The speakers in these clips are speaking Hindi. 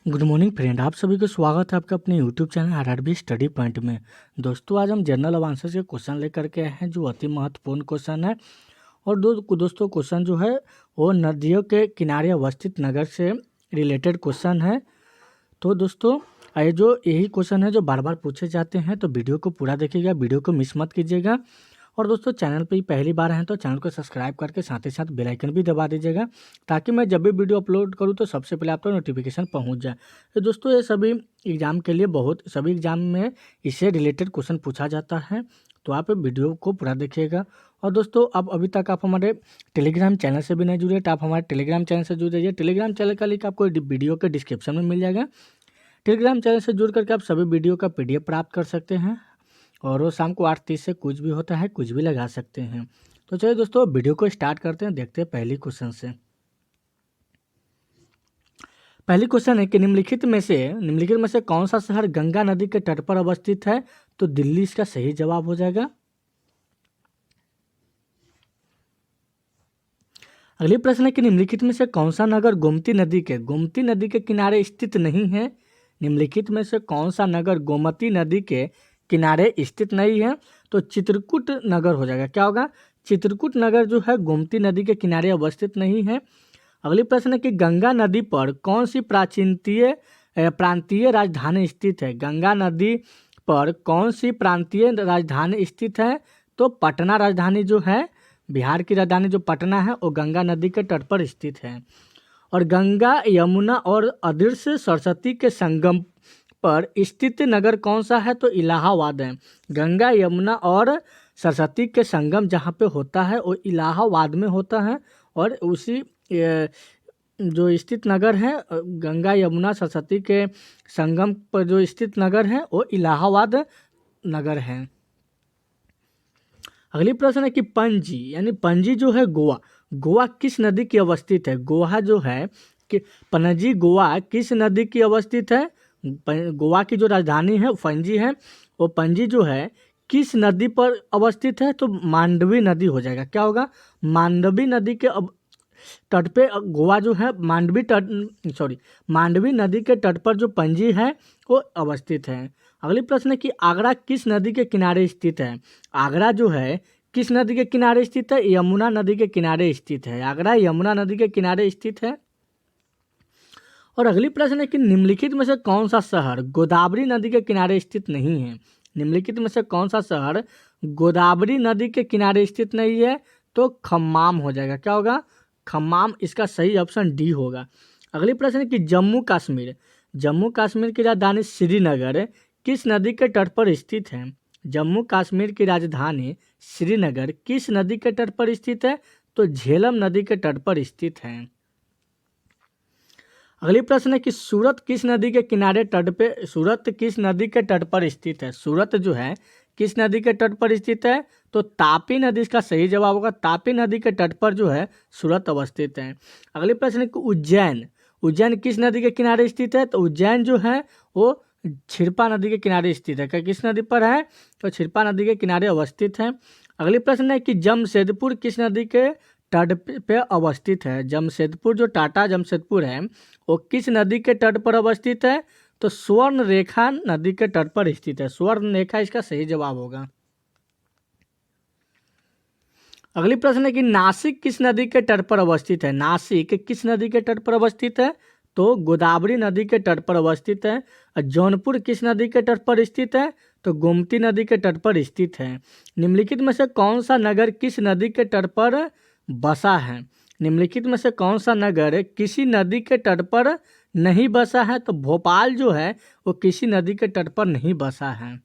गुड मॉर्निंग फ्रेंड, आप सभी को स्वागत है आपका अपने YouTube channel RRB study point में। दोस्तों, आज हम जनरल अब आंसर से क्वेश्चन लेकर के आए हैं जो अति महत्वपूर्ण क्वेश्चन है। और दोस्तों क्वेश्चन जो है वो नदियों के किनारे अवस्थित नगर से रिलेटेड क्वेश्चन है। तो दोस्तों, ये जो यही क्वेश्चन है जो बार बार पूछे जाते हैं, तो वीडियो को पूरा देखिएगा, वीडियो को मिस मत कीजिएगा। और दोस्तों, चैनल पे ही पहली बार हैं तो चैनल को सब्सक्राइब करके साथ ही साथ बेल आइकन भी दबा दीजिएगा, ताकि मैं जब भी वीडियो अपलोड करूं तो सबसे पहले आप तक नोटिफिकेशन पहुंच जाए। तो दोस्तों, ये सभी एग्जाम के लिए सभी एग्जाम में इससे रिलेटेड क्वेश्चन पूछा जाता है, तो आप वीडियो को पूरा देखिएगा। और दोस्तों, अब अभी तक आप हमारे टेलीग्राम चैनल से भी नहीं जुड़े तो आप हमारे टेलीग्राम चैनल से जुड़ जाइए। टेलीग्राम चैनल का लिंक आपको वीडियो के डिस्क्रिप्शन में मिल जाएगा। टेलीग्राम चैनल से जुड़ करके आप सभी वीडियो का PDF प्राप्त कर सकते हैं, और वो शाम को 8:30 से कुछ भी होता है, कुछ भी लगा सकते हैं। तो चलिए दोस्तों, वीडियो को स्टार्ट करते हैं, देखते हैं पहली क्वेश्चन से। पहली क्वेश्चन है कि निम्नलिखित में से कौन सा शहर गंगा नदी के तट पर अवस्थित है? तो दिल्ली इसका सही जवाब हो जाएगा। अगली प्रश्न है कि निम्नलिखित में से कौन सा नगर गोमती नदी के किनारे स्थित नहीं है? निम्नलिखित में से कौन सा नगर गोमती नदी के किनारे स्थित नहीं है? तो चित्रकूट नगर हो जाएगा। क्या होगा? चित्रकूट नगर जो है गोमती नदी के किनारे अवस्थित नहीं है। अगली प्रश्न है कि गंगा नदी पर कौन सी प्रांतीय राजधानी स्थित है? गंगा नदी पर कौन सी प्रांतीय राजधानी स्थित है? तो पटना राजधानी जो है, बिहार की राजधानी जो पटना है, वो गंगा नदी के तट पर स्थित है। और गंगा, यमुना और अदृश्य सरस्वती के संगम पर स्थित नगर कौन सा है? तो इलाहाबाद है। गंगा, यमुना और सरस्वती के संगम जहाँ पे होता है वो इलाहाबाद में होता है। और उसी जो स्थित नगर है, गंगा, यमुना, सरस्वती के संगम पर जो स्थित नगर है वो इलाहाबाद नगर है। अगली प्रश्न है कि पणजी जो है गोवा किस नदी की अवस्थित है? गोवा जो है कि पणजी गोवा किस नदी की अवस्थित है? गोवा की जो राजधानी है पणजी है, वो पणजी जो है किस नदी पर अवस्थित है? तो मांडवी नदी हो जाएगा। क्या होगा? मांडवी नदी के तट पे गोवा जो है मांडवी नदी के तट पर जो पणजी है वो अवस्थित है। अगली प्रश्न है कि आगरा किस नदी के किनारे स्थित है? आगरा जो है किस नदी के किनारे स्थित है? यमुना नदी के किनारे स्थित है। आगरा यमुना नदी के किनारे स्थित है। और अगली प्रश्न है कि निम्नलिखित में से कौन सा शहर गोदावरी नदी के किनारे स्थित नहीं है? निम्नलिखित में से कौन सा शहर गोदावरी नदी के किनारे स्थित नहीं है? तो खम्माम हो जाएगा। क्या होगा? खम्माम, इसका सही ऑप्शन डी होगा। अगली प्रश्न है कि जम्मू कश्मीर की राजधानी श्रीनगर किस नदी के तट पर स्थित है? जम्मू कश्मीर की राजधानी श्रीनगर किस नदी के तट पर स्थित है? तो झेलम नदी के तट पर स्थित है। अगली प्रश्न है कि सूरत किस नदी के तट पर स्थित है? सूरत जो है किस नदी के तट पर स्थित है? तो तापी नदी इसका सही जवाब होगा। तापी नदी के तट पर जो है सूरत अवस्थित है। अगली प्रश्न है कि उज्जैन किस नदी के किनारे स्थित है? तो उज्जैन जो है वो छिरपा नदी के किनारे स्थित है। क्या किस नदी पर है? तो छिरपा नदी के किनारे अवस्थित है। अगली प्रश्न है कि जमशेदपुर किस नदी के तट पे अवस्थित है? जमशेदपुर जो टाटा जमशेदपुर है वो किस नदी के तट पर अवस्थित है? तो स्वर्ण रेखा नदी के तट पर स्थित है। स्वर्ण रेखा इसका सही जवाब होगा। अगली प्रश्न है कि नासिक किस नदी के तट पर अवस्थित है? नासिक किस नदी के तट पर अवस्थित है? तो गोदावरी नदी के तट पर अवस्थित है। और जौनपुर किस नदी के तट पर स्थित है? तो गोमती नदी के तट पर स्थित है। निम्नलिखित में से कौन सा नगर किस नदी के तट पर बसा है? निम्नलिखित में से कौन सा नगर किसी नदी के तट पर नहीं बसा है? तो भोपाल जो है वो किसी नदी के तट पर नहीं बसा है।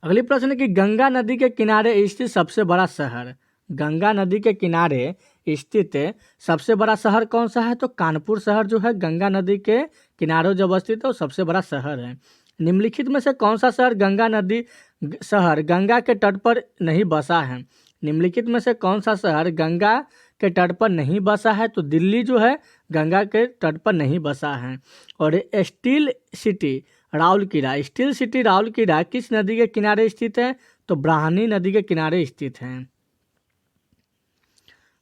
अगली प्रश्न है कि गंगा नदी के किनारे स्थित सबसे बड़ा शहर। गंगा नदी के किनारे स्थित सबसे बड़ा शहर कौन सा है? तो कानपुर शहर जो है गंगा नदी के किनारे जो अवस्थित है वो सबसे बड़ा शहर है। निम्नलिखित में से कौन सा शहर गंगा के तट पर नहीं बसा है? निम्नलिखित में से कौन सा शहर गंगा के तट पर नहीं बसा है? तो दिल्ली जो है गंगा के तट पर नहीं बसा है। और स्टील सिटी राउरकेला किस नदी के किनारे स्थित है? तो ब्राह्मणी नदी के किनारे स्थित है।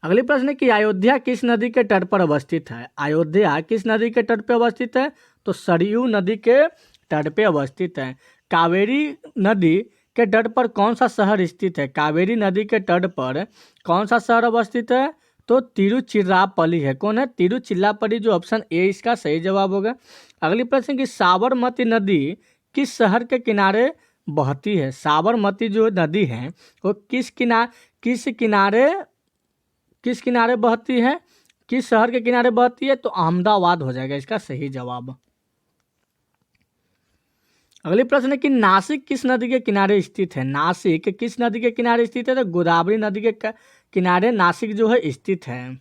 अगली प्रश्न है कि अयोध्या किस नदी के तट पर अवस्थित है। अयोध्या किस नदी के तट पर अवस्थित है, तो सरयू नदी के तट पे अवस्थित है। कावेरी नदी के तट पर कौन सा शहर स्थित है। कावेरी नदी के तट पर कौन सा शहर अवस्थित है, तो तिरुचिरापल्ली है। कौन है, तिरुचिरापल्ली, जो ऑप्शन ए इसका सही जवाब होगा। अगली प्रश्न की साबरमती नदी किस शहर के किनारे बहती है। साबरमती जो नदी है वो किस किनारे बहती है, किस शहर के किनारे बहती है, तो अहमदाबाद हो जाएगा इसका सही जवाब। अगली प्रश्न है कि नासिक किस नदी के किनारे स्थित है। नासिक किस नदी के किनारे स्थित है, तो गोदावरी नदी के किनारे नासिक जो है स्थित है।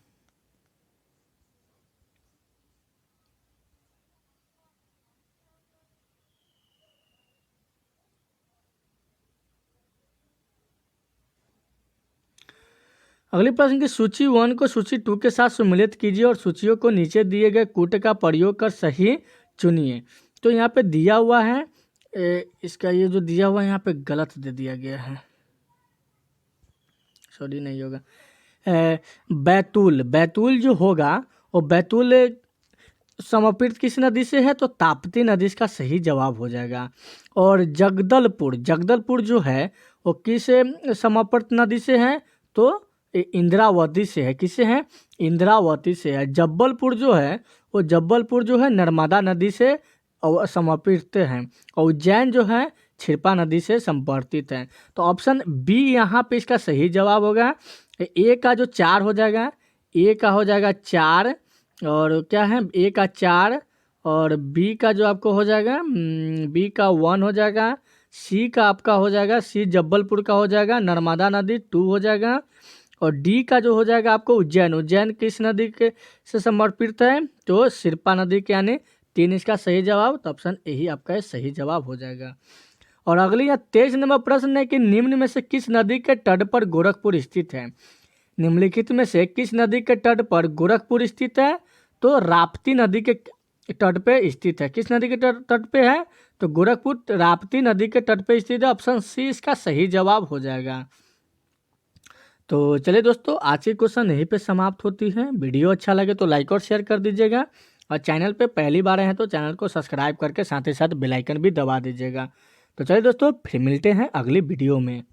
अगली प्रश्न की सूची 1 को सूची 2 के साथ सम्मिलित कीजिए और सूचियों को नीचे दिए गए कूट का प्रयोग कर सही चुनिए। तो यहाँ पे दिया हुआ है इसका ये जो दिया हुआ है यहाँ पे गलत दे दिया गया है, सॉरी नहीं होगा। बैतूल जो होगा वो बैतूल समर्पित किस नदी से है, तो ताप्ती नदी इसका सही जवाब हो जाएगा। और जगदलपुर जो है वो किस समर्पित नदी से है, तो इंद्रावती से है। किससे है, इंद्रावती से है। जब्बलपुर जो है नर्मदा नदी से समर्पित है। और उज्जैन जो है छिरपा नदी से संपर्कित है। तो ऑप्शन बी यहाँ पे इसका सही जवाब होगा। ए का जो 4 हो जाएगा, ए का हो जाएगा 4, और क्या है ए का 4, और बी का जो आपको हो जाएगा बी का 1 हो जाएगा, सी का आपका हो जाएगा, सी जब्बलपुर का हो जाएगा, नर्मदा नदी 2 हो जाएगा, और डी का जो हो जाएगा आपको उज्जैन किस नदी के से समर्पित है, तो सिरपा नदी के, यानी 3 इसका सही जवाब। तो ऑप्शन ए ही आपका सही जवाब हो जाएगा। और अगली यहाँ 23 नंबर प्रश्न है कि निम्न में से किस नदी के तट पर गोरखपुर स्थित है। निम्नलिखित में से किस नदी के तट पर गोरखपुर स्थित है, तो राप्ती नदी के तट पे स्थित है। किस नदी के तट पे है, तो गोरखपुर राप्ती नदी के तट पे स्थित है। ऑप्शन सी इसका सही जवाब हो जाएगा। तो चलिए दोस्तों, आज की क्वेश्चन यहीं पे समाप्त होती है। वीडियो अच्छा लगे तो लाइक और शेयर कर दीजिएगा, और चैनल पे पहली बार आए हैं तो चैनल को सब्सक्राइब करके साथ ही साथ बेल आइकन भी दबा दीजिएगा। तो चलिए दोस्तों, फिर मिलते हैं अगली वीडियो में।